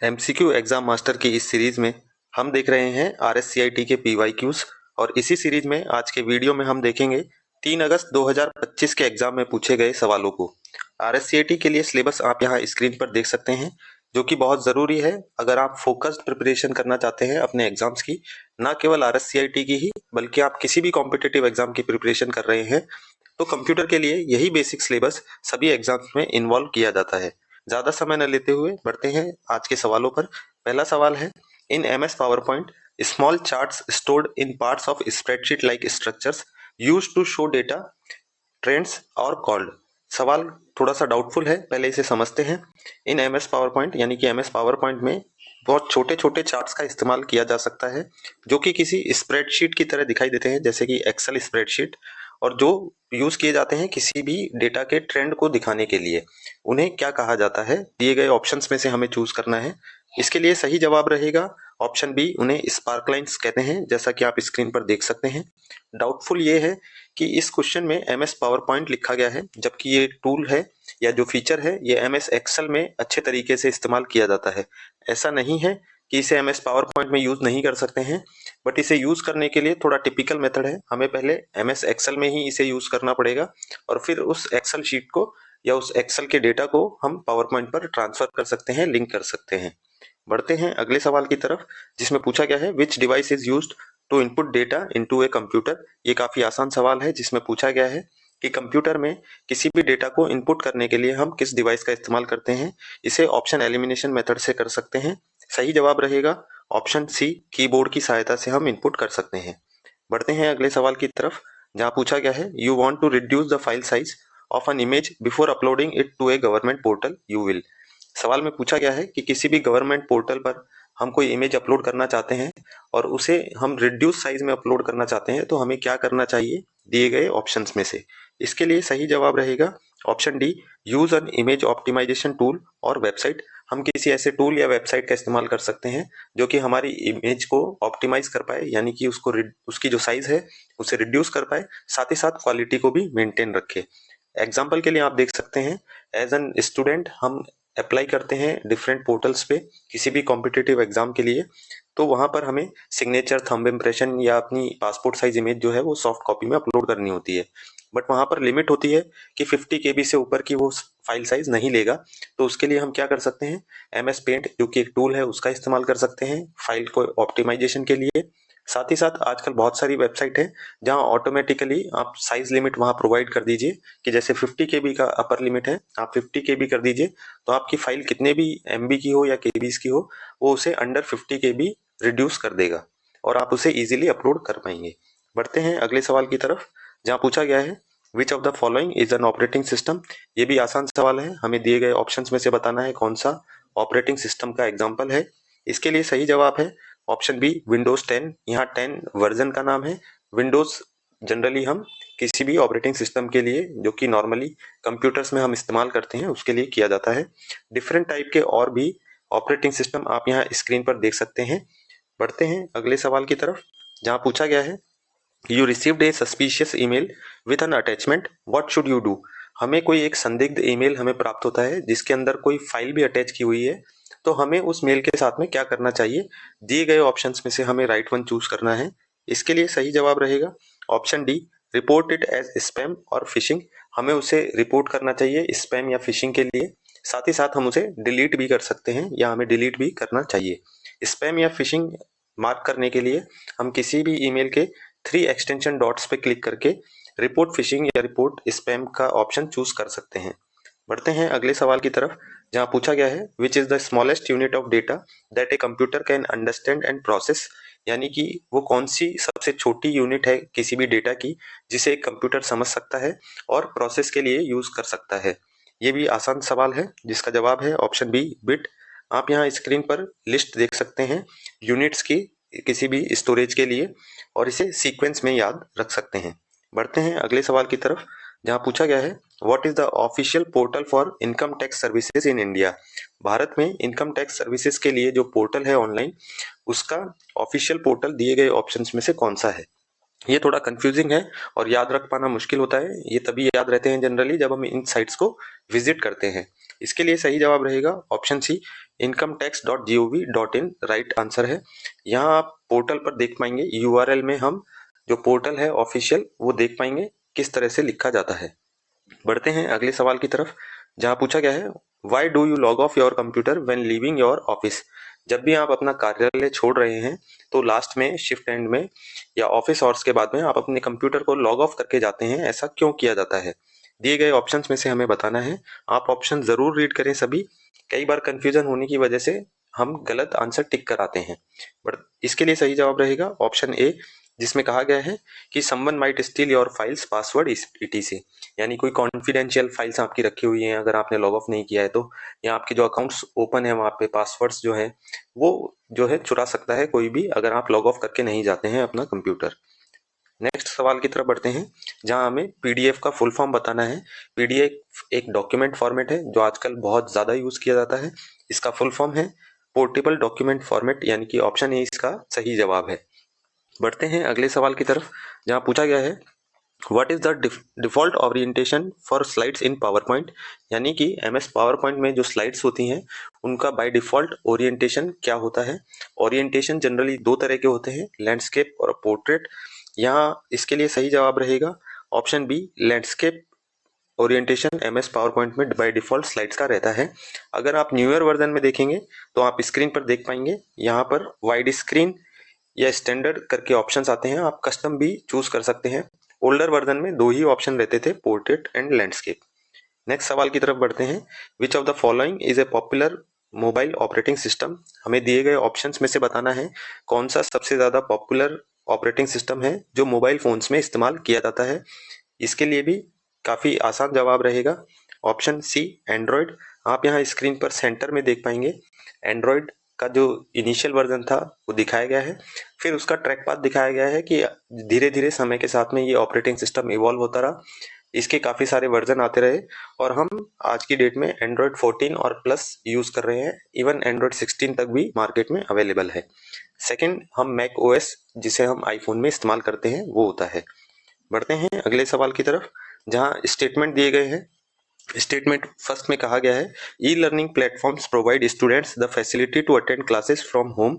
MCQ exam master की इस series में हम देख रहे हैं आरएससीआईटी के पीवाईक्यूज। और इसी सीरीज में आज के वीडियो में हम देखेंगे 3 अगस्त 2025 के एग्जाम में पूछे गए सवालों को। आरएससीआईटी के लिए सिलेबस आप यहाँ स्क्रीन पर देख सकते हैं, जो कि बहुत ज़रूरी है अगर आप फोकस्ड प्रिपरेशन करना चाहते हैं अपने एग्जाम्स की, ना केवल आरएससीआईटी की ही बल्कि आप किसी भी कॉम्पिटिटिव एग्जाम की प्रिपरेशन कर रहे हैं तो कंप्यूटर के लिए यही बेसिक सिलेबस सभी एग्जाम्स में इन्वॉल्व किया जाता है। ज्यादा समय न लेते हुए बढ़ते हैं आज के सवालों पर। पहला सवाल है, in MS PowerPoint small charts stored in parts of spreadsheet like structures use to show data trends और कॉल्ड। सवाल थोड़ा सा डाउटफुल है, पहले इसे समझते हैं। इन एमएस पावर पॉइंट यानी कि एमएस पावर पॉइंट में बहुत छोटे छोटे चार्ट्स का इस्तेमाल किया जा सकता है जो कि किसी स्प्रेडशीट की तरह दिखाई देते हैं, जैसे कि एक्सेल स्प्रेडशीट, और जो यूज किए जाते हैं किसी भी डेटा के ट्रेंड को दिखाने के लिए। उन्हें क्या कहा जाता है? दिए गए ऑप्शंस में से हमें चूज करना है। इसके लिए सही जवाब रहेगा ऑप्शन बी, उन्हें स्पार्कलाइंस कहते हैं, जैसा कि आप स्क्रीन पर देख सकते हैं। डाउटफुल ये है कि इस क्वेश्चन में एमएस पावर पॉइंट लिखा गया है, जबकि ये टूल है या जो फीचर है ये एमएस एक्सेल में अच्छे तरीके से इस्तेमाल किया जाता है। ऐसा नहीं है कि इसे एमएस पावर पॉइंट में यूज नहीं कर सकते हैं, बट इसे यूज करने के लिए थोड़ा टिपिकल मेथड है। हमें पहले एमएस एक्सेल में ही इसे यूज करना पड़ेगा और फिर उस एक्सेल शीट को या उस एक्सेल के डेटा को हम पावर पॉइंट पर ट्रांसफर कर सकते हैं, लिंक कर सकते हैं। बढ़ते हैं अगले सवाल की तरफ, जिसमें पूछा गया है which device is used to input data into a computer. ये काफी आसान सवाल है, जिसमें पूछा गया है कि कंप्यूटर में किसी भी डेटा को इनपुट करने के लिए हम किस डिवाइस का इस्तेमाल करते हैं। इसे ऑप्शन एलिमिनेशन मेथड से कर सकते हैं। सही जवाब रहेगा ऑप्शन सी, कीबोर्ड की सहायता से हम इनपुट कर सकते हैं। बढ़ते हैं अगले सवाल की तरफ, जहां पूछा गया है you want to reduce the file size of an image before uploading it to a government portal, you will. सवाल में पूछा गया है कि किसी भी गवर्नमेंट पोर्टल पर हम कोई इमेज अपलोड करना चाहते हैं और उसे हम रिड्यूस साइज में अपलोड करना चाहते हैं, तो हमें क्या करना चाहिए दिए गए ऑप्शंस में से। इसके लिए सही जवाब रहेगा option D, use an image optimization tool और वेबसाइट। हम किसी ऐसे टूल या वेबसाइट का इस्तेमाल कर सकते हैं जो कि हमारी इमेज को ऑप्टिमाइज कर पाए, यानी कि उसकी जो साइज है उसे रिड्यूस कर पाए, साथ ही साथ क्वालिटी को भी मेंटेन रखे। एग्जाम्पल के लिए आप देख सकते हैं, एज एन स्टूडेंट हम अप्लाई करते हैं डिफरेंट पोर्टल्स पे किसी भी कॉम्पिटिटिव एग्जाम के लिए, तो वहां पर हमें सिग्नेचर, थंब इम्प्रेशन या अपनी पासपोर्ट साइज इमेज जो है वो सॉफ्ट कॉपी में अपलोड करनी होती है। बट वहां पर लिमिट होती है कि 50 KB से ऊपर की वो फाइल साइज नहीं लेगा। तो उसके लिए हम क्या कर सकते हैं, एमएस पेंट जो कि एक टूल है उसका इस्तेमाल कर सकते हैं फाइल को ऑप्टिमाइजेशन के लिए। साथ ही साथ आजकल बहुत सारी वेबसाइट है जहां ऑटोमेटिकली आप साइज लिमिट वहां प्रोवाइड कर दीजिए कि जैसे 50 KB का अपर लिमिट है, आप 50 KB कर दीजिए, तो आपकी फाइल कितने भी MB की हो या KBs की हो, वो उसे अंडर 50 KB रिड्यूस कर देगा और आप उसे इजीली अपलोड कर पाएंगे। बढ़ते हैं अगले सवाल की तरफ, जहां पूछा गया है which of the following is an operating system. ये भी आसान सवाल है, हमें दिए गए ऑप्शंस में से बताना है कौन सा ऑपरेटिंग सिस्टम का एग्जाम्पल है। इसके लिए सही जवाब है ऑप्शन बी, विंडोज 10। यहाँ 10 वर्जन का नाम है। विंडोज जनरली हम किसी भी ऑपरेटिंग सिस्टम के लिए जो कि नॉर्मली कंप्यूटर्स में हम इस्तेमाल करते हैं उसके लिए किया जाता है। डिफरेंट टाइप के और भी ऑपरेटिंग सिस्टम आप यहाँ स्क्रीन पर देख सकते हैं। बढ़ते हैं अगले सवाल की तरफ, जहाँ पूछा गया है you received A suspicious email with an attachment, what should you do. हमें कोई एक संदिग्ध ईमेल हमें प्राप्त होता है जिसके अंदर कोई फाइल भी अटैच की हुई है, तो हमें उस मेल के साथ में क्या करना चाहिए। दिए गए ऑप्शंस में से हमें राइट वन चूज करना है। इसके लिए सही जवाब रहेगा option D, report it as spam और फिशिंग। हमें उसे रिपोर्ट करना चाहिए स्पैम या फिशिंग के लिए। साथ ही साथ हम उसे डिलीट भी कर सकते हैं या हमें डिलीट भी करना चाहिए। स्पैम या फिशिंग मार्क करने के लिए हम किसी भी ईमेल के 3 एक्सटेंशन डॉट्स पे क्लिक करके रिपोर्ट फिशिंग या रिपोर्ट स्पैम का ऑप्शन चूज कर सकते हैं। बढ़ते हैं अगले सवाल की तरफ, जहां पूछा गया है which is the smallest unit of data that a computer can understand and process. यानी कि वो कौन सी सबसे छोटी यूनिट है किसी भी डेटा की जिसे एक कंप्यूटर समझ सकता है और प्रोसेस के लिए यूज कर सकता है। ये भी आसान सवाल है जिसका जवाब है ऑप्शन बी, बिट। आप यहाँ स्क्रीन पर लिस्ट देख सकते हैं यूनिट्स की किसी भी स्टोरेज के लिए, और इसे सीक्वेंस में याद रख सकते हैं। बढ़ते हैं अगले सवाल की तरफ, जहां पूछा गया है what is the official portal for income tax services in India. Bharat में इनकम टैक्स सर्विसेज के लिए जो पोर्टल है ऑनलाइन, उसका ऑफिशियल पोर्टल दिए गए ऑप्शंस में से कौन सा है। ये थोड़ा कंफ्यूजिंग है और याद रख पाना मुश्किल होता है। ये तभी याद रहते हैं जनरली जब हम इन साइट्स को विजिट करते हैं। इसके लिए सही जवाब रहेगा ऑप्शन सी, incometax.gov.in राइट आंसर है। यहाँ आप पोर्टल पर देख पाएंगे, यूआरएल में हम जो पोर्टल है ऑफिशियल वो देख पाएंगे किस तरह से लिखा जाता है। बढ़ते हैं अगले सवाल की तरफ, जहाँ पूछा गया है why do you log of your computer when leaving your office. जब भी आप अपना कार्यालय छोड़ रहे हैं तो लास्ट में शिफ्ट एंड में या ऑफिस आवर्स के बाद में आप अपने कंप्यूटर को लॉग ऑफ करके जाते हैं, ऐसा क्यों किया जाता है। दिए गए ऑप्शंस में से हमें बताना है। आप ऑप्शन जरूर रीड करें सभी, कई बार कंफ्यूजन होने की वजह से हम गलत आंसर टिक कर आते हैं। बट इसके लिए सही जवाब रहेगा ऑप्शन ए, जिसमें कहा गया है कि someone might steel your files password etc, यानी कोई कॉन्फिडेंशियल फाइल्स आपकी रखी हुई हैं अगर आपने लॉग ऑफ नहीं किया है तो, या आपके जो अकाउंट्स ओपन है वहाँ पे पासवर्ड्स जो है वो जो है चुरा सकता है कोई भी अगर आप लॉग ऑफ करके नहीं जाते हैं अपना कंप्यूटर। नेक्स्ट सवाल की तरफ बढ़ते हैं, जहां हमें पीडीएफ का फुल फॉर्म बताना है। पीडीएफ एक डॉक्यूमेंट फॉर्मेट है जो आजकल बहुत ज़्यादा यूज़ किया जाता है। इसका फुल फॉर्म है पोर्टेबल डॉक्यूमेंट फॉर्मेट, यानी कि ऑप्शन ए इसका सही जवाब है। बढ़ते हैं अगले सवाल की तरफ, जहां पूछा गया है what is the default orientation for slides in power point, यानी कि एमएस पावर पॉइंट में जो स्लाइड्स होती हैं उनका बाय डिफॉल्ट ओरिएंटेशन क्या होता है। ओरिएंटेशन जनरली दो तरह के होते हैं, लैंडस्केप और पोर्ट्रेट। यहाँ इसके लिए सही जवाब रहेगा option B, landscape orientation MS PowerPoint में बाय डिफॉल्ट स्लाइड्स का रहता है। अगर आप न्यूअर वर्जन में देखेंगे तो आप स्क्रीन पर देख पाएंगे, यहाँ पर वाइड स्क्रीन या स्टैंडर्ड करके ऑप्शंस आते हैं, आप कस्टम भी चूज कर सकते हैं। ओल्डर वर्जन में दो ही ऑप्शन रहते थे, पोर्ट्रेट एंड लैंडस्केप। नेक्स्ट सवाल की तरफ बढ़ते हैं, विच of the following is a popular mobile operating system. हमें दिए गए ऑप्शंस में से बताना है कौन सा सबसे ज्यादा पॉपुलर ऑपरेटिंग सिस्टम है जो मोबाइल फोन्स में इस्तेमाल किया जाता है। इसके लिए भी काफी आसान जवाब रहेगा ऑप्शन सी, एंड्रॉयड। आप यहाँ स्क्रीन पर सेंटर में देख पाएंगे एंड्रॉयड का जो इनिशियल वर्जन था वो दिखाया गया है, फिर उसका ट्रैक पाथ दिखाया गया है कि धीरे धीरे समय के साथ में ये ऑपरेटिंग सिस्टम इवॉल्व होता रहा, इसके काफ़ी सारे वर्जन आते रहे और हम आज की डेट में एंड्रॉयड 14 और प्लस यूज़ कर रहे हैं। इवन एंड्रॉयड 16 तक भी मार्केट में अवेलेबल है। सेकेंड, हम मैक ओएस जिसे हम आईफोन में इस्तेमाल करते हैं वो होता है। बढ़ते हैं अगले सवाल की तरफ, जहाँ स्टेटमेंट दिए गए हैं। स्टेटमेंट फर्स्ट में कहा गया है e learning platforms provide students the facility to attend classes from home,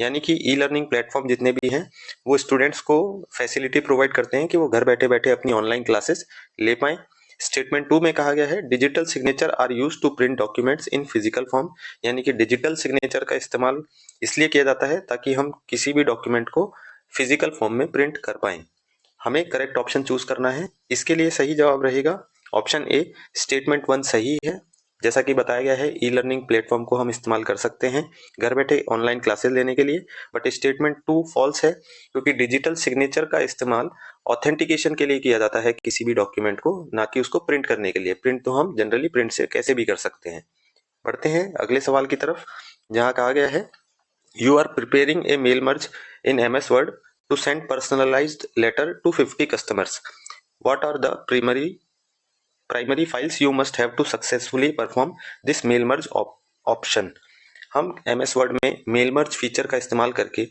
यानी कि ई लर्निंग प्लेटफॉर्म जितने भी हैं वो स्टूडेंट्स को फैसिलिटी प्रोवाइड करते हैं कि वो घर बैठे बैठे अपनी ऑनलाइन क्लासेस ले पाएं। स्टेटमेंट 2 में कहा गया है digital signature are use to print documents in physical form, यानी कि डिजिटल सिग्नेचर का इस्तेमाल इसलिए किया जाता है ताकि हम किसी भी डॉक्यूमेंट को फिजिकल फॉर्म में प्रिंट कर पाएं। हमें करेक्ट ऑप्शन चूज करना है। इसके लिए सही जवाब रहेगा ऑप्शन ए, स्टेटमेंट 1 सही है। जैसा कि बताया गया है ई लर्निंग प्लेटफॉर्म को हम इस्तेमाल कर सकते हैं घर बैठे ऑनलाइन क्लासेस लेने के लिए, बट स्टेटमेंट 2 फॉल्स है क्योंकि डिजिटल सिग्नेचर का इस्तेमाल ऑथेंटिकेशन के लिए किया जाता है किसी भी डॉक्यूमेंट को, ना कि उसको प्रिंट करने के लिए। प्रिंट तो हम जनरली प्रिंट से कैसे भी कर सकते हैं। बढ़ते हैं अगले सवाल की तरफ, जहाँ कहा गया है you are preparing a mail merge in MS Word to send personalised letter to 50 customers, what are the primary files you must have to successfully perform this mail merge option. हम एमएस वर्ड में mail merge feature का इस्तेमाल करके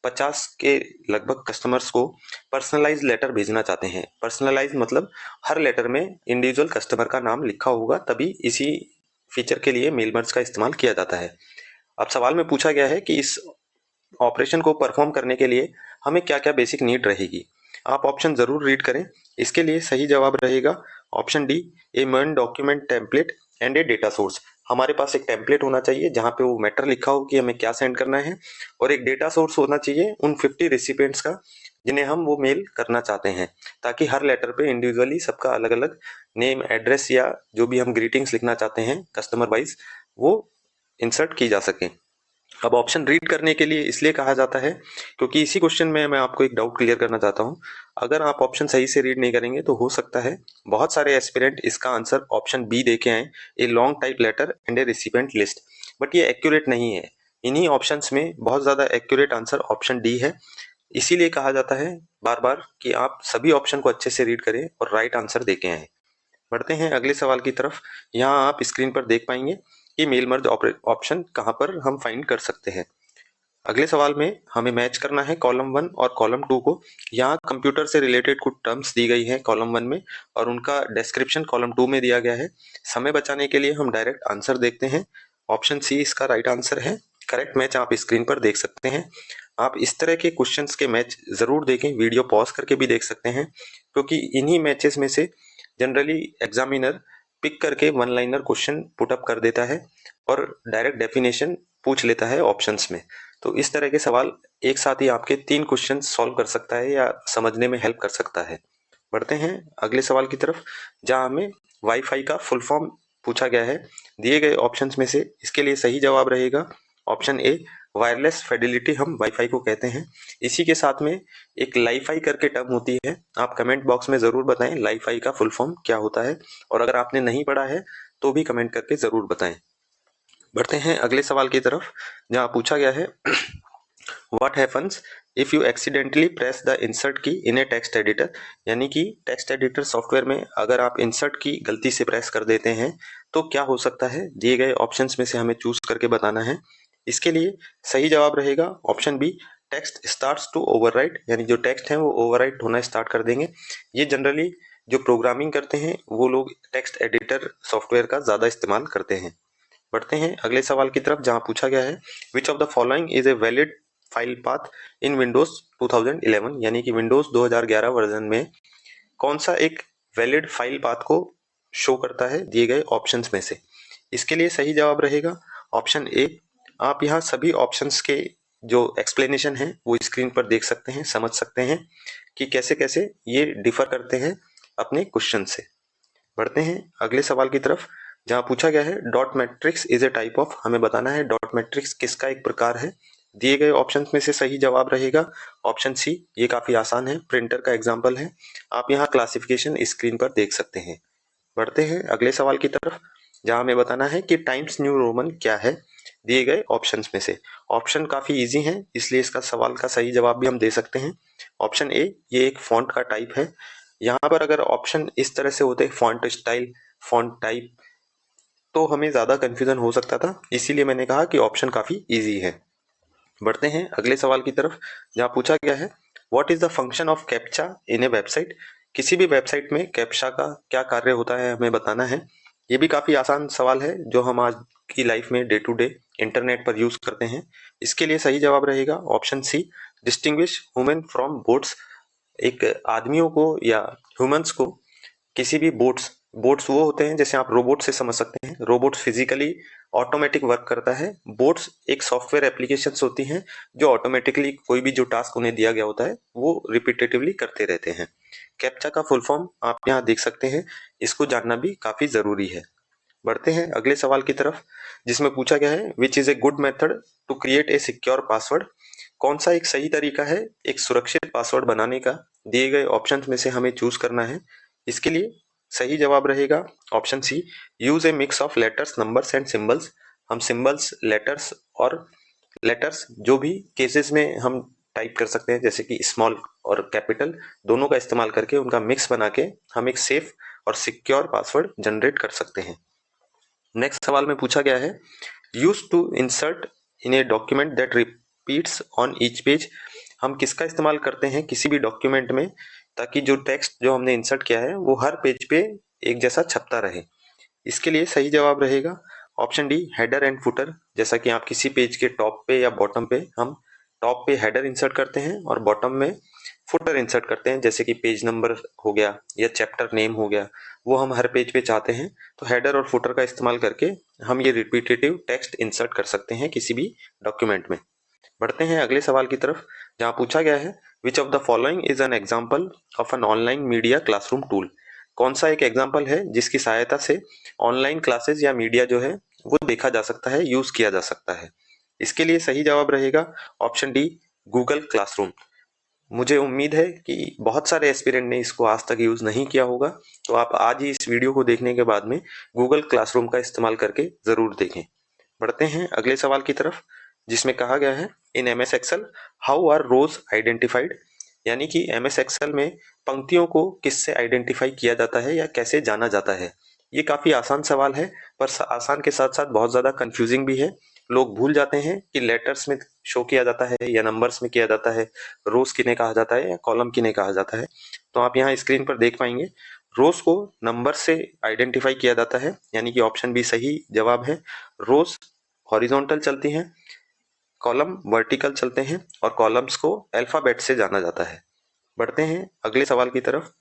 50 के लगभग customers को personalise letter भेजना चाहते हैं। पर्सनलाइज मतलब हर लेटर में इंडिविजुअल कस्टमर का नाम लिखा होगा, तभी इसी फीचर के लिए मेल मर्ज का इस्तेमाल किया जाता है। अब सवाल में पूछा गया है कि इस ऑपरेशन को परफॉर्म करने के लिए हमें क्या क्या बेसिक नीड रहेगी। आप ऑप्शन जरूर रीड करें। इसके लिए सही जवाब रहेगा option D, A main document template and A data source. हमारे पास एक टेम्पलेट होना चाहिए जहाँ पे वो मैटर लिखा हो कि हमें क्या सेंड करना है, और एक डेटा सोर्स होना चाहिए उन 50 रेसिपिएंट्स का जिन्हें हम वो मेल करना चाहते हैं, ताकि हर लेटर पे इंडिविजुअली सबका अलग अलग नेम, एड्रेस या जो भी हम ग्रीटिंग्स लिखना चाहते हैं कस्टमर वाइज वो इंसर्ट की जा सके। अब ऑप्शन रीड करने के लिए इसलिए कहा जाता है क्योंकि इसी क्वेश्चन में मैं आपको एक डाउट क्लियर करना चाहता हूं। अगर आप ऑप्शन सही से रीड नहीं करेंगे तो हो सकता है बहुत सारे एस्पिरेंट इसका आंसर ऑप्शन बी देके आए, a long type letter and a recipient list, but ये एक्यूरेट नहीं है। इन्हीं ऑप्शंस में बहुत ज्यादा एक्यूरेट आंसर ऑप्शन डी है। इसीलिए कहा जाता है बार बार कि आप सभी ऑप्शन को अच्छे से रीड करें और राइट आंसर देके आए। बढ़ते हैं अगले सवाल की तरफ। यहाँ आप स्क्रीन पर देख पाएंगे कि मेल मर्ज ऑप्शन कहाँ पर हम फाइंड कर सकते हैं। अगले सवाल में हमें मैच करना है कॉलम 1 और कॉलम 2 को। यहाँ कंप्यूटर से रिलेटेड कुछ टर्म्स दी गई हैं कॉलम 1 में और उनका डिस्क्रिप्शन कॉलम 2 में दिया गया है। समय बचाने के लिए हम डायरेक्ट आंसर देखते हैं। ऑप्शन सी इसका राइट आंसर है। करेक्ट मैच आप स्क्रीन पर देख सकते हैं। आप इस तरह के क्वेश्चंस के मैच जरूर देखें, वीडियो पॉज करके भी देख सकते हैं, क्योंकि इन्हीं मैचेस में से जनरली एग्जामिनर पिक करके one liner question put up कर देता है और डायरेक्ट डेफिनेशन पूछ लेता है ऑप्शंस में। तो इस तरह के सवाल एक साथ ही आपके 3 क्वेश्चन सॉल्व कर सकता है या समझने में हेल्प कर सकता है। बढ़ते हैं अगले सवाल की तरफ, जहां हमें वाईफाई का फुल फॉर्म पूछा गया है। दिए गए ऑप्शंस में से इसके लिए सही जवाब रहेगा ऑप्शन ए, वायरलेस फिडेलिटी हम वाईफाई को कहते हैं। इसी के साथ में एक लाईफाई करके टर्म होती है, आप कमेंट बॉक्स में जरूर बताएं लाईफाई का फुल फॉर्म क्या होता है, और अगर आपने नहीं पढ़ा है तो भी कमेंट करके जरूर बताएं। बढ़ते हैं अगले सवाल की तरफ, जहां पूछा गया है what happens if you accidentally press the insert की इन ए टेक्स्ट एडिटर, यानी कि टेक्स्ट एडिटर सॉफ्टवेयर में अगर आप इंसर्ट की गलती से प्रेस कर देते हैं तो क्या हो सकता है। दिए गए ऑप्शंस में से हमें चूज करके बताना है। इसके लिए सही जवाब रहेगा option B, text starts to overwrite, यानी जो टेक्स्ट है वो ओवरराइट होना स्टार्ट कर देंगे। ये जनरली जो प्रोग्रामिंग करते हैं वो लोग टेक्स्ट एडिटर सॉफ्टवेयर का ज्यादा इस्तेमाल करते हैं। बढ़ते हैं अगले सवाल की तरफ, जहां पूछा गया है which of the following is a valid file path in Windows 2011, यानी कि विंडोज 2011 वर्जन में कौन सा एक वैलिड फाइल पाथ को शो करता है दिए गए ऑप्शंस में से। इसके लिए सही जवाब रहेगा ऑप्शन ए। आप यहाँ सभी ऑप्शंस के जो एक्सप्लेनेशन है वो स्क्रीन पर देख सकते हैं, समझ सकते हैं कि कैसे कैसे ये डिफर करते हैं अपने क्वेश्चन से। बढ़ते हैं अगले सवाल की तरफ, जहां पूछा गया है dot matrix is a type of, हमें बताना है डॉट मैट्रिक्स किसका एक प्रकार है। दिए गए ऑप्शंस में से सही जवाब रहेगा ऑप्शन सी। ये काफी आसान है, प्रिंटर का एग्जांपल है। आप यहाँ क्लासिफिकेशन स्क्रीन पर देख सकते हैं। बढ़ते हैं अगले सवाल की तरफ, जहां हमें बताना है कि टाइम्स न्यू रोमन क्या है दिए गए ऑप्शंस में से। ऑप्शन काफी इजी हैं, इसलिए इसका सवाल का सही जवाब भी हम दे सकते हैं। ऑप्शन ए, ये एक फॉन्ट का टाइप है। यहाँ पर अगर ऑप्शन इस तरह से होते फॉन्ट स्टाइल, फॉन्ट टाइप, तो हमें ज्यादा कंफ्यूजन हो सकता था, इसीलिए मैंने कहा कि ऑप्शन काफी इजी है। बढ़ते हैं अगले सवाल की तरफ, जहां पूछा गया है what is the function of captcha in A website. किसी भी वेबसाइट में कैप्चा का क्या कार्य होता है हमें बताना है। ये भी काफी आसान सवाल है जो हम आज की लाइफ में डे टू डे इंटरनेट पर यूज करते हैं। इसके लिए सही जवाब रहेगा option C, distinguish human from bots. एक आदमियों को या ह्यूमंस को किसी भी बोट्स, बोट्स वो होते हैं जैसे आप रोबोट से समझ सकते हैं, रोबोट फिजिकली ऑटोमेटिक वर्क करता है। बोट्स एक सॉफ्टवेयर एप्लीकेशंस होती हैं जो ऑटोमेटिकली कोई भी जो टास्क उन्हें दिया गया होता है वो रिपीटेटिवली करते रहते हैं। कैप्चा का फुल फॉर्म आप यहाँ देख सकते हैं, इसको जानना भी काफी जरूरी है। बढ़ते हैं अगले सवाल की तरफ, जिसमें पूछा गया है which is a good method to create a secure password. कौन सा एक सही तरीका है एक सुरक्षित पासवर्ड बनाने का। दिए गए ऑप्शंस में से हमें चूज करना है। इसके लिए सही जवाब रहेगा option C, use a mix of letters, numbers and symbols. हम सिंबल्स, लेटर्स और लेटर्स जो भी केसेस में हम टाइप कर सकते हैं, जैसे कि स्मॉल और कैपिटल, दोनों का इस्तेमाल करके उनका मिक्स बना के हम एक सेफ और सिक्योर पासवर्ड जनरेट कर सकते हैं। नेक्स्ट सवाल में पूछा गया है use to insert in a document that repeats on each page. हम किसका इस्तेमाल करते हैं किसी भी डॉक्यूमेंट में ताकि जो टेक्स्ट जो हमने इंसर्ट किया है वो हर पेज पे एक जैसा छपता रहे। इसके लिए सही जवाब रहेगा option D, header and footer. जैसा कि आप किसी पेज के टॉप पे या बॉटम पे, हम टॉप पे हेडर इंसर्ट करते हैं और बॉटम में फुटर इंसर्ट करते हैं, जैसे कि पेज नंबर हो गया या चैप्टर नेम हो गया, वो हम हर पेज पे चाहते हैं। तो हेडर और फुटर का इस्तेमाल करके हम ये रिपीटेटिव टेक्स्ट इंसर्ट कर सकते हैं किसी भी डॉक्यूमेंट में। बढ़ते हैं अगले सवाल की तरफ, जहां पूछा गया है which of the following is an example of an online media classroom tool. कौन सा एक एग्जाम्पल है जिसकी सहायता से ऑनलाइन क्लासेस या मीडिया जो है वो देखा जा सकता है, यूज किया जा सकता है। इसके लिए सही जवाब रहेगा ऑप्शन डी, गूगल क्लासरूम। मुझे उम्मीद है कि बहुत सारे एस्पिरेंट ने इसको आज तक यूज नहीं किया होगा, तो आप आज ही इस वीडियो को देखने के बाद में गूगल क्लासरूम का इस्तेमाल करके जरूर देखें। बढ़ते हैं अगले सवाल की तरफ, जिसमें कहा गया है in MS Excel how are rows identified, यानी कि एमएस एक्सेल में पंक्तियों को किससे आइडेंटिफाई किया जाता है या कैसे जाना जाता है। ये काफी आसान सवाल है, पर आसान के साथ साथ बहुत ज्यादा कंफ्यूजिंग भी है। लोग भूल जाते हैं कि लेटर्स में शो किया जाता है या नंबर्स में किया जाता है, रोज किन्हें कहा जाता है या कॉलम किन्हें कहा जाता है। तो आप यहाँ स्क्रीन पर देख पाएंगे रोज को नंबर से आइडेंटिफाई किया जाता है, यानी कि ऑप्शन बी सही जवाब है। रोज हॉरिजॉन्टल चलती हैं, कॉलम वर्टिकल चलते हैं और कॉलम्स को अल्फाबेट से जाना जाता है। बढ़ते हैं अगले सवाल की तरफ।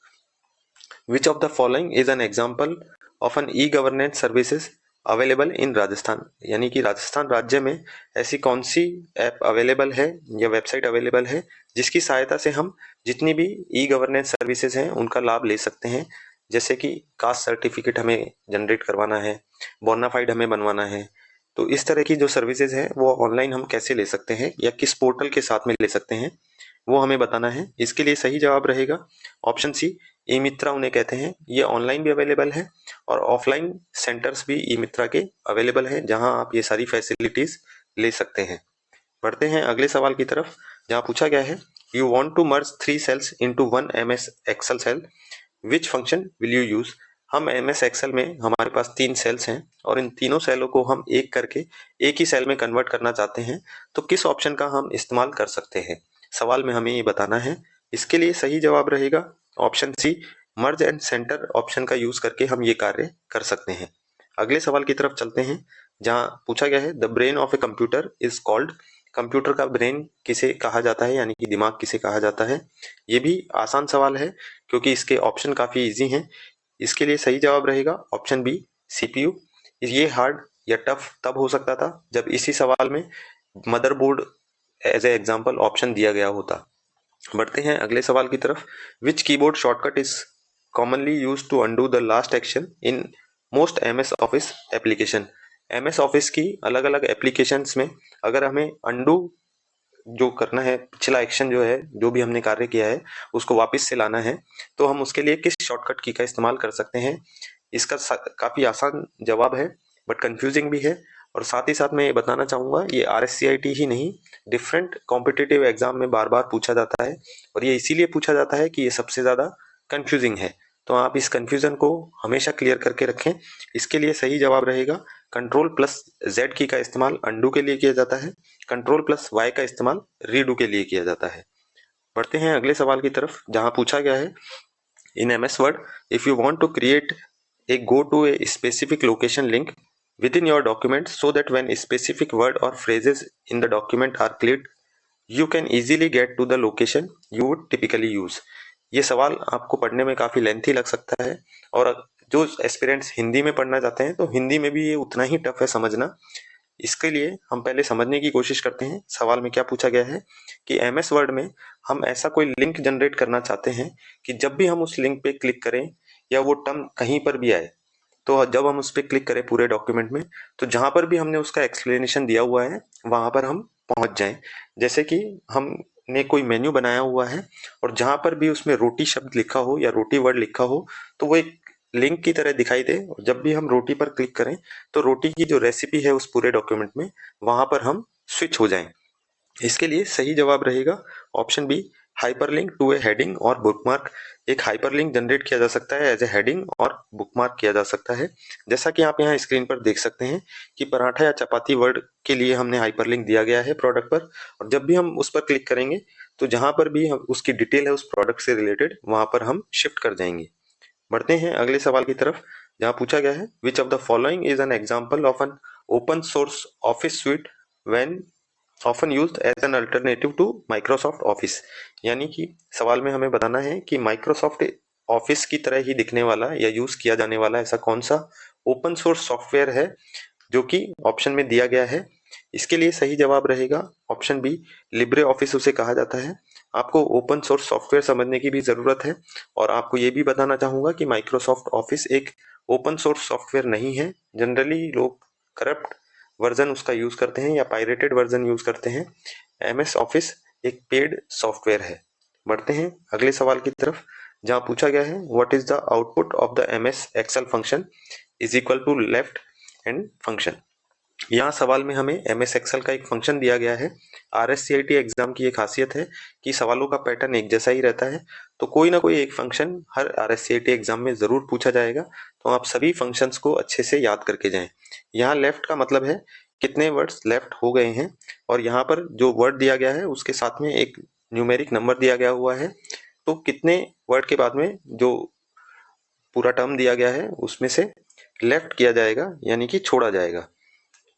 Which of the following is an example of an e governance services available in Rajasthan, यानी कि राजस्थान राज्य में ऐसी कौन सी ऐप अवेलेबल है या वेबसाइट अवेलेबल है जिसकी सहायता से हम जितनी भी ई गवर्नेंस सर्विसेज हैं उनका लाभ ले सकते हैं। जैसे कि कास्ट सर्टिफिकेट हमें जनरेट करवाना है, बोनाफाइड हमें बनवाना है, तो इस तरह की जो सर्विसेज हैं वो ऑनलाइन हम कैसे ले सकते हैं या किस पोर्टल के साथ में ले सकते हैं, वो हमें बताना है। इसके लिए सही जवाब रहेगा ऑप्शन सी, ई मित्रा उन्हें कहते हैं। ये ऑनलाइन भी अवेलेबल है और ऑफलाइन सेंटर्स भी ई मित्रा के अवेलेबल हैं जहां आप ये सारी फैसिलिटीज ले सकते हैं। बढ़ते हैं अगले सवाल की तरफ, जहां पूछा गया है you want to merge 3 cells into 1 MS Excel cell, which function will you use. हम एमएस एक्सेल में हमारे पास 3 सेल्स हैं और इन तीनों सेलों को हम एक करके एक ही सेल में कन्वर्ट करना चाहते हैं, तो किस ऑप्शन का हम इस्तेमाल कर सकते हैं, सवाल में हमें ये बताना है। इसके लिए सही जवाब रहेगा option C, merge and center option का यूज करके हम ये कार्य कर सकते हैं। अगले सवाल की तरफ चलते हैं, जहां पूछा गया है the brain of a computer is called. Computer का ब्रेन किसे कहा जाता है, यानी कि दिमाग किसे कहा जाता है। ये भी आसान सवाल है क्योंकि इसके ऑप्शन काफी इजी हैं। इसके लिए सही जवाब रहेगा ऑप्शन बी, सीपीयू। ये हार्ड या टफ तब हो सकता था जब इसी सवाल में motherboard as a example option दिया गया होता। बढ़ते हैं अगले सवाल की तरफ। Which keyboard shortcut is commonly use to undo the last action in most MS office application. MS office की अलग अलग एप्लीकेशंस में अगर हमें अंडू जो करना है, पिछला एक्शन जो है, जो भी हमने कार्य किया है उसको वापस से लाना है, तो हम उसके लिए किस शॉर्टकट की का इस्तेमाल कर सकते हैं। इसका काफी आसान जवाब है बट कंफ्यूजिंग भी है। और साथ ही साथ मैं ये बताना चाहूंगा ये RSCIT ही नहीं, डिफरेंट कॉम्पिटिटिव एग्जाम में बार बार पूछा जाता है और ये इसीलिए पूछा जाता है कि ये सबसे ज्यादा कंफ्यूजिंग है। तो आप इस कंफ्यूजन को हमेशा क्लियर करके रखें। इसके लिए सही जवाब रहेगा कंट्रोल प्लस जेड की का इस्तेमाल अंडू के लिए किया जाता है, कंट्रोल प्लस वाई का इस्तेमाल रीडू के लिए किया जाता है। बढ़ते हैं अगले सवाल की तरफ, जहां पूछा गया है इन MS Word if you want to create a go to a specific location link within your document so that when a specific word or phrases in the document are clicked you can easily get to the location you would typically use। ये सवाल आपको पढ़ने में काफी lengthy लग सकता है और जो एस्पिरेंट्स हिंदी में पढ़ना चाहते हैं तो हिंदी में भी ये उतना ही टफ है समझना। इसके लिए हम पहले समझने की कोशिश करते हैं सवाल में क्या पूछा गया है कि MS वर्ड में हम ऐसा कोई लिंक जनरेट करना चाहते हैं कि जब भी हम उस लिंक पे क्लिक करें या वो टर्म कहीं पर भी आए, तो जब हम उस पर क्लिक करें पूरे डॉक्यूमेंट में, तो जहां पर भी हमने उसका एक्सप्लेनेशन दिया हुआ है वहां पर हम पहुंच जाएं। जैसे कि हमने कोई मेन्यू बनाया हुआ है और जहां पर भी उसमें रोटी शब्द लिखा हो या रोटी वर्ड लिखा हो तो वो एक लिंक की तरह दिखाई दे और जब भी हम रोटी पर क्लिक करें तो रोटी की जो रेसिपी है उस पूरे डॉक्यूमेंट में वहां पर हम स्विच हो जाएं। इसके लिए सही जवाब रहेगा option B, hyperlink to a heading और बुकमार्क। एक हाइपरलिंक जनरेट किया जा सकता है एज ए हेडिंग और बुकमार्क किया जा सकता है। जैसा कि आप यहाँ स्क्रीन पर देख सकते हैं कि पराठा या चपाती वर्ड के लिए हमने हाइपरलिंक दिया गया है प्रोडक्ट पर, और जब भी हम उस पर क्लिक करेंगे तो जहां पर भी हम उसकी डिटेल है उस प्रोडक्ट से रिलेटेड वहां पर हम शिफ्ट कर जाएंगे। बढ़ते हैं अगले सवाल की तरफ, जहां पूछा गया है which of the following is an example of an open source office suite when often used as an alternative to Microsoft Office. यानी कि सवाल में हमें बताना है कि माइक्रोसॉफ्ट ऑफिस की तरह ही दिखने वाला या यूज किया जाने वाला ऐसा कौन सा ओपन सोर्स सॉफ्टवेयर है जो कि ऑप्शन में दिया गया है। इसके लिए सही जवाब रहेगा ऑप्शन बी, लिब्रे ऑफिस उसे कहा जाता है। आपको ओपन सोर्स सॉफ्टवेयर समझने की भी जरूरत है और आपको ये भी बताना चाहूंगा कि माइक्रोसॉफ्ट ऑफिस एक ओपन सोर्स सॉफ्टवेयर नहीं है। जनरली लोग करप्ट वर्जन उसका यूज करते हैं या पायरेटेड वर्जन यूज करते हैं। MS ऑफिस एक पेड सॉफ्टवेयर है। बढ़ते हैं अगले सवाल की तरफ, जहां पूछा गया है what is the output of the MS Excel function is equal to left hand function. यहाँ सवाल में हमें MS एक्सेल का एक फंक्शन दिया गया है। RSCIT एग्जाम की एक खासियत है कि सवालों का पैटर्न एक जैसा ही रहता है, तो कोई ना कोई एक फंक्शन हर RSCIT एग्जाम में जरूर पूछा जाएगा, तो आप सभी फंक्शंस को अच्छे से याद करके जाएं। यहाँ लेफ्ट का मतलब है कितने वर्ड्स लेफ्ट हो गए हैं और यहाँ पर जो वर्ड दिया गया है उसके साथ में एक न्यूमेरिक नंबर दिया गया हुआ है, तो कितने वर्ड के बाद में जो पूरा टर्म दिया गया है उसमें से लेफ्ट किया जाएगा यानी कि छोड़ा जाएगा।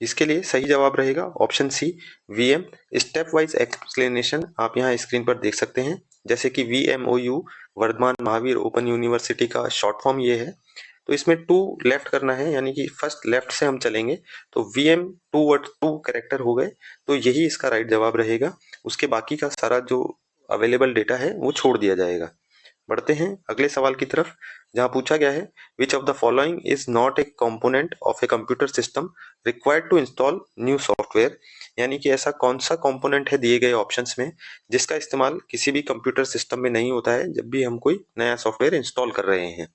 इसके लिए सही जवाब रहेगा option C VM. Step wise explanation आप यहाँ स्क्रीन पर देख सकते हैं, जैसे कि VMOU Vardhman Mahaveer open university का शॉर्ट फॉर्म ये है। तो इसमें 2 लेफ्ट करना है, यानी कि फर्स्ट लेफ्ट से हम चलेंगे तो VM 2 वर्ड 2 कैरेक्टर हो गए, तो यही इसका राइट जवाब रहेगा। उसके बाकी का सारा जो अवेलेबल डेटा है वो छोड़ दिया जाएगा। बढ़ते हैं अगले सवाल की तरफ, जहां पूछा गया है which of the following is not a component of a computer system required to install new software. यानी कि ऐसा कौन सा कंपोनेंट है दिए गए ऑप्शंस में जिसका इस्तेमाल किसी भी कंप्यूटर सिस्टम में नहीं होता है जब भी हम कोई नया सॉफ्टवेयर इंस्टॉल कर रहे हैं।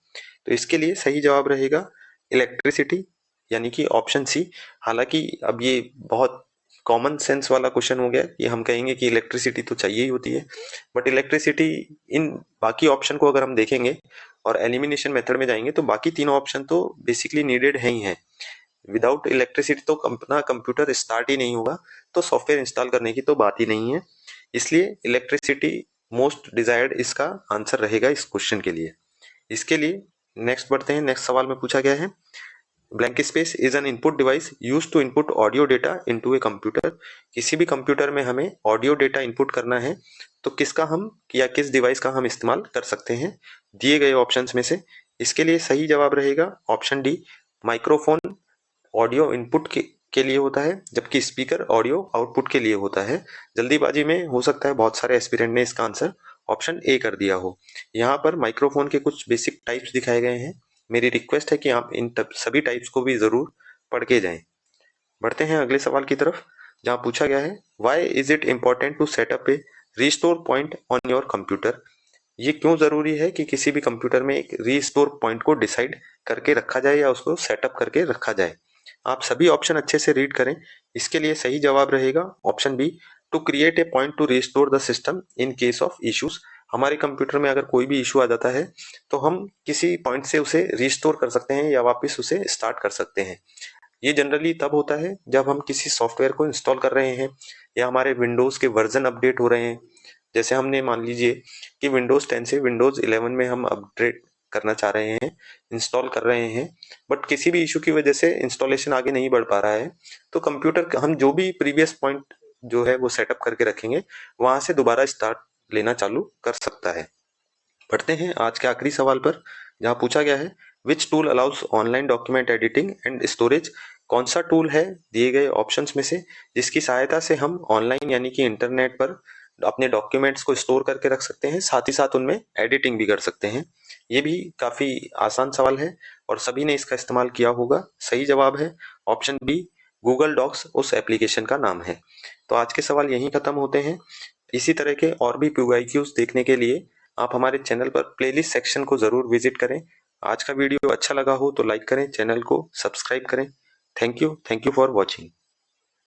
तो इसके लिए सही जवाब रहेगा इलेक्ट्रिसिटी, यानी कि ऑप्शन सी। हालांकि अब ये बहुत कॉमन सेंस वाला क्वेश्चन हो गया कि हम कहेंगे कि इलेक्ट्रिसिटी तो चाहिए ही होती है, बट इलेक्ट्रिसिटी इन बाकी ऑप्शन को अगर हम देखेंगे और एलिमिनेशन मेथड में जाएंगे तो बाकी तीनों ऑप्शन तो बेसिकली नीडेड है ही है। विदाउट इलेक्ट्रिसिटी तो अपना कंप्यूटर स्टार्ट ही नहीं होगा, तो सॉफ्टवेयर इंस्टॉल करने की तो बात ही नहीं है। इसलिए इलेक्ट्रिसिटी मोस्ट डिजायर्ड इसका आंसर रहेगा इस क्वेश्चन के लिए। इसके लिए नेक्स्ट बढ़ते हैं। नेक्स्ट सवाल में पूछा गया है blank space is an input device use to input audio data into a computer. किसी भी कंप्यूटर में हमें ऑडियो डेटा इनपुट करना है तो किसका हम या किस डिवाइस का हम इस्तेमाल कर सकते हैं दिए गए ऑप्शंस में से। इसके लिए सही जवाब रहेगा option D microphone audio input के लिए होता है, जबकि स्पीकर ऑडियो आउटपुट के लिए होता है। जल्दीबाजी में हो सकता है बहुत सारे एस्पिरेंट ने इसका आंसर ऑप्शन ए कर दिया हो। यहाँ पर माइक्रोफोन के कुछ बेसिक टाइप्स दिखाए गए हैं। मेरी रिक्वेस्ट है कि आप इन सभी टाइप्स को भी जरूर पढ़ के जाएं। बढ़ते हैं अगले सवाल की तरफ, जहां पूछा गया है why is it important to set up a restore point on your computer. ये क्यों जरूरी है कि किसी भी कंप्यूटर में एक रीस्टोर पॉइंट को डिसाइड करके रखा जाए या उसको सेटअप करके रखा जाए। आप सभी ऑप्शन अच्छे से रीड करें। इसके लिए सही जवाब रहेगा option B to create a point to restore the system in case of issues. हमारे कंप्यूटर में अगर कोई भी इशू आ जाता है तो हम किसी पॉइंट से उसे रिस्टोर कर सकते हैं या वापस उसे स्टार्ट कर सकते हैं। ये जनरली तब होता है जब हम किसी सॉफ्टवेयर को इंस्टॉल कर रहे हैं या हमारे विंडोज के वर्जन अपडेट हो रहे हैं। जैसे हमने मान लीजिए कि विंडोज 10 से विंडोज 11 में हम अपडेट करना चाह रहे हैं, इंस्टॉल कर रहे हैं, बट किसी भी इशू की वजह से इंस्टॉलेशन आगे नहीं बढ़ पा रहा है, तो कंप्यूटर हम जो भी प्रीवियस पॉइंट जो है वो सेटअप करके रखेंगे वहां से दोबारा स्टार्ट लेना चालू कर सकता है। बढ़ते हैं आज के आखिरी सवाल पर, जहां पूछा गया है which tool allows online document editing and storage. कौन सा टूल है दिए गए ऑप्शंस में से जिसकी सहायता से हम ऑनलाइन यानी कि इंटरनेट पर अपने डॉक्यूमेंट्स को स्टोर करके रख सकते हैं, साथ ही साथ उनमें एडिटिंग भी कर सकते हैं। ये भी काफी आसान सवाल है और सभी ने इसका इस्तेमाल किया होगा। सही जवाब है ऑप्शन बी गूगल डॉक्स उस एप्लीकेशन का नाम है। तो आज के सवाल यहीं खत्म होते हैं। इसी तरह के और भी PYQs देखने के लिए आप हमारे चैनल पर प्लेलिस्ट सेक्शन को जरूर विजिट करें। आज का वीडियो अच्छा लगा हो तो लाइक करें, चैनल को सब्सक्राइब करें। Thank you for watching.